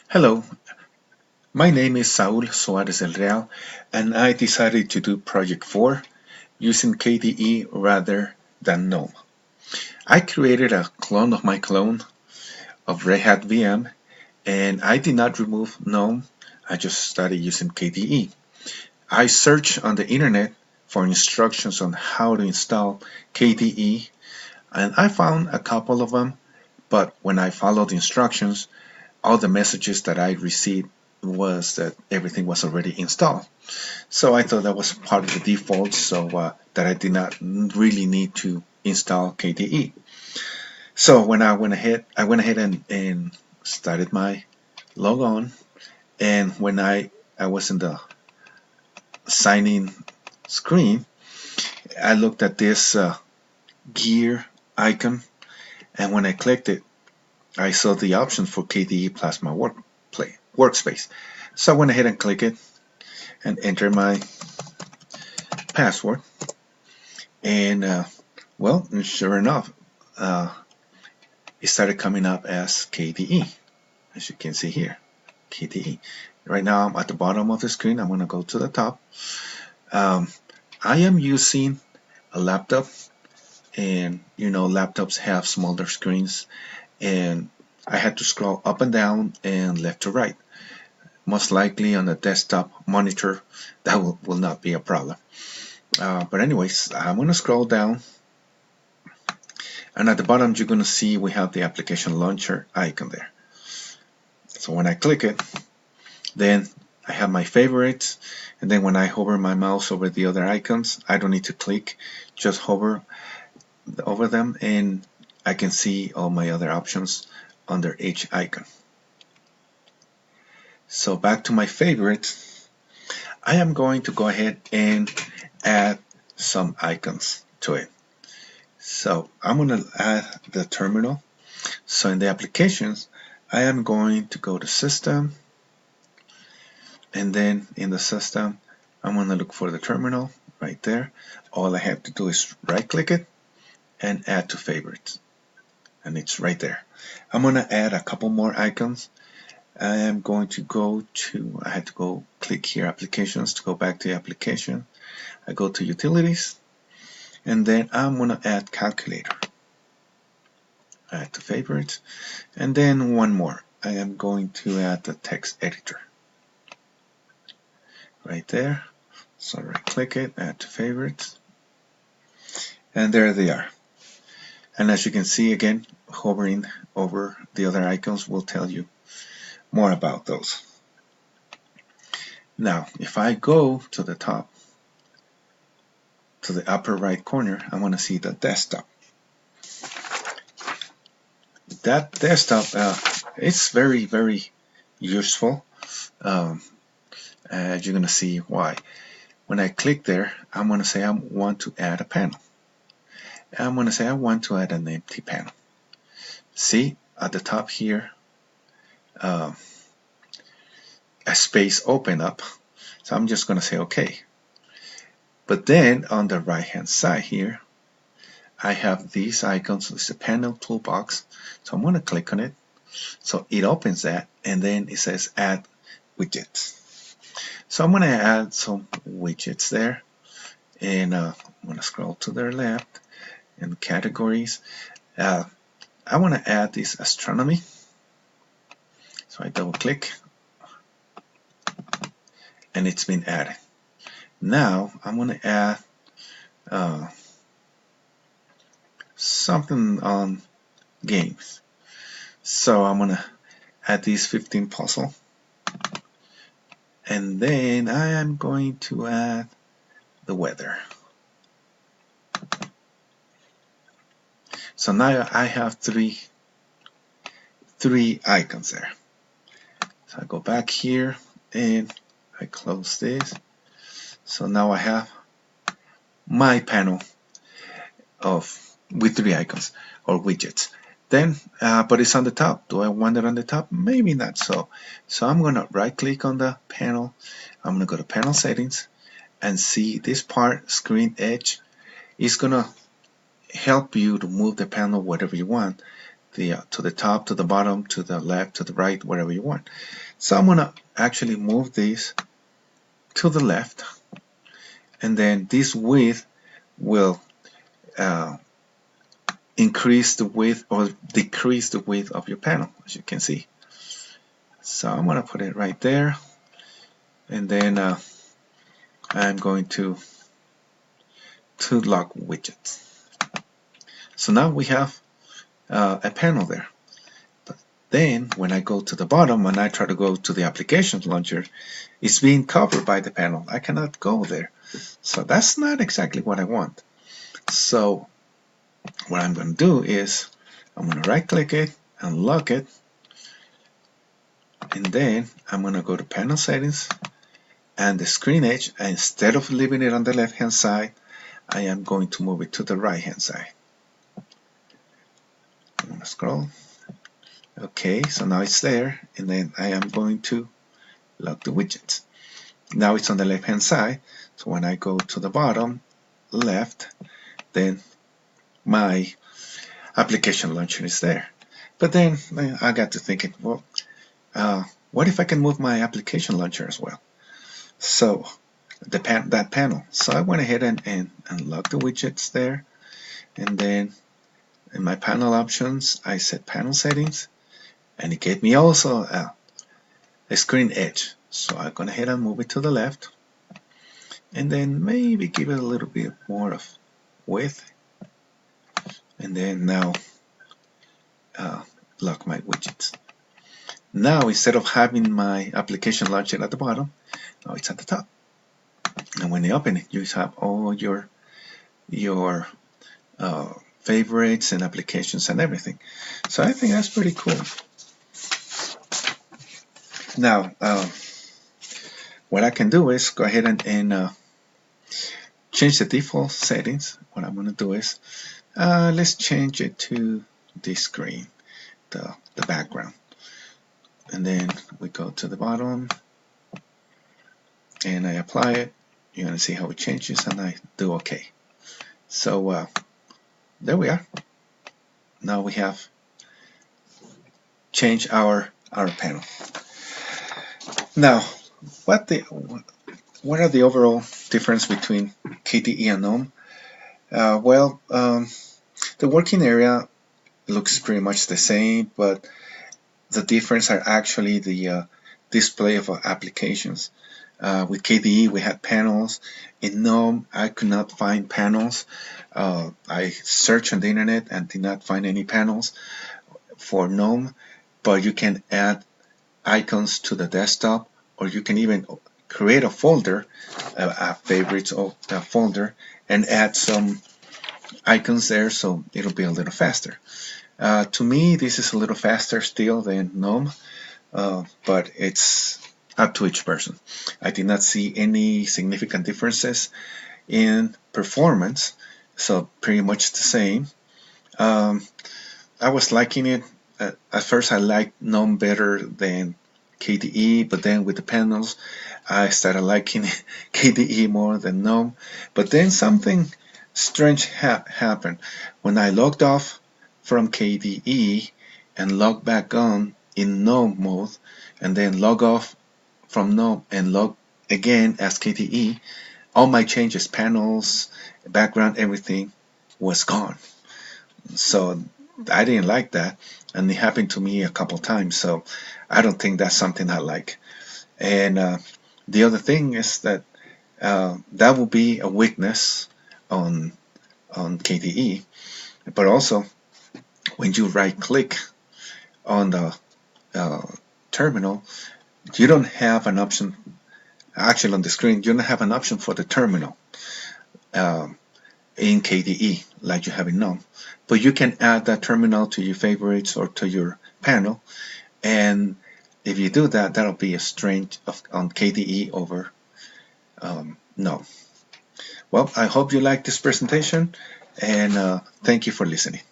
Hello, my name is Saul SDR, and I decided to do Project 4 using KDE rather than Gnome. I created a clone of my clone of Red Hat VM, and I did not remove Gnome. I just started using KDE. I searched on the internet for instructions on how to install KDE, and I found a couple of them, but when I followed the instructions, all the messages that I received was that everything was already installed. So I thought that was part of the default, so that I did not really need to install KDE. So when I went ahead and started my logon, and when I was in the sign-in screen, I looked at this gear icon, and when I clicked it, I saw the option for KDE Plasma workspace. So I went ahead and clicked it and entered my password, and well, sure enough, it started coming up as KDE, as you can see here, KDE. Right now I'm at the bottom of the screen. I'm going to go to the top. I am using a laptop, and you know, laptops have smaller screens, and I had to scroll up and down and left to right. Most likely on a desktop monitor that will not be a problem. But anyways, I'm going to scroll down, and at the bottom you're going to see we have the application launcher icon there. So when I click it, then I have my favorites, and then when I hover my mouse over the other icons, I don't need to click, just hover over them, and I can see all my other options under each icon. So back to my favorites, I am going to go ahead and add some icons to it. So I'm going to add the terminal. So in the applications, I am going to go to System, and then in the System, I'm going to look for the terminal right there. All I have to do is right click it and add to favorites, and it's right there. I'm going to add a couple more icons. I am going to go to, I had to go click here, Applications, to go back to the application. I go to Utilities, and then I'm going to add Calculator. Add to favorites, and then one more. I am going to add the text editor right there. So right click it, add to favorites, and there they are. And as you can see, again, hovering over the other icons will tell you more about those. Now if I go to the top, to the upper right corner, I want to see the desktop. That desktop it's very useful. You're going to see why. When I click there, I'm going to say I want to add a panel. I'm going to say I want to add an empty panel. See at the top here, a space open up. So I'm just going to say OK. But then on the right hand side here, I have these icons. It's a panel toolbox. So I'm going to click on it. So it opens that, and then it says add widgets. So I'm going to add some widgets there, and I'm going to scroll to the left in categories. I want to add this astronomy. So I double click, and it's been added. Now I'm going to add something on games. So I'm going to add these 15 puzzle, and then I am going to add the weather. So now I have three icons there. So I go back here and I close this. So now I have my panel with 3 icons or widgets. Then, but it's on the top. Do I want it on the top? Maybe not so. So I'm going to right click on the panel. I'm going to go to Panel Settings, and see this part, Screen Edge, is going to help you to move the panel whatever you want. to the top, to the bottom, to the left, to the right, wherever you want. So I'm gonna actually move these to the left, and then this width will increase the width or decrease the width of your panel, as you can see. So I'm gonna put it right there, and then I'm going to lock widgets. So now we have a panel there. But then when I go to the bottom and I try to go to the applications launcher, it's being covered by the panel. I cannot go there. So that's not exactly what I want. So what I'm going to do is I'm going to right click it and lock it, and then I'm going to go to panel settings and the screen edge, and instead of leaving it on the left hand side, I am going to move it to the right hand side. I'm going to scroll. Okay, so now it's there, and then I am going to lock the widgets. Now it's on the left hand side, so when I go to the bottom left, then my application launcher is there. But then I got to thinking, well, what if I can move my application launcher as well? So that panel. So I went ahead and locked the widgets there, and then in my panel options I set panel settings, and it gave me also a screen edge. So I'm going ahead and move it to the left, and then maybe give it a little bit more of width, and then now lock my widgets. Now instead of having my application launcher at the bottom, now it's at the top. And when you open it, you have all your favorites and applications and everything. So I think that's pretty cool. Now, what I can do is go ahead and change the default settings. What I'm going to do is let's change it to this screen, the background. And then we go to the bottom and I apply it. You're going to see how it changes, and I do OK. So there we are. Now we have changed our panel. Now, what are the overall difference between KDE and Gnome? The working area looks pretty much the same, but the difference are actually the display of applications. With KDE we had panels. In Gnome I could not find panels. I searched on the internet and did not find any panels for Gnome, but you can add icons to the desktop, or you can even create a folder, a favorites folder, and add some icons there, so it'll be a little faster. To me, this is a little faster still than Gnome, but it's up to each person. I did not see any significant differences in performance, so pretty much the same. I was liking it. At first I liked Gnome better than KDE, but then with the panels I started liking KDE more than Gnome. But then something strange happened. When I logged off from KDE and logged back on in Gnome mode, and then log off from Gnome and log again as KDE, all my changes, panels, background, everything was gone. So I didn't like that, and it happened to me a couple times, so I don't think that's something I like. And the other thing is that that will be a weakness on KDE, but also when you right click on the terminal, you don't have an option. Actually on the screen you don't have an option for the terminal in KDE like you have in Gnome, but you can add that terminal to your favorites or to your panel, and if you do that, that'll be a strength on KDE over Gnome. Well, I hope you liked this presentation, and thank you for listening.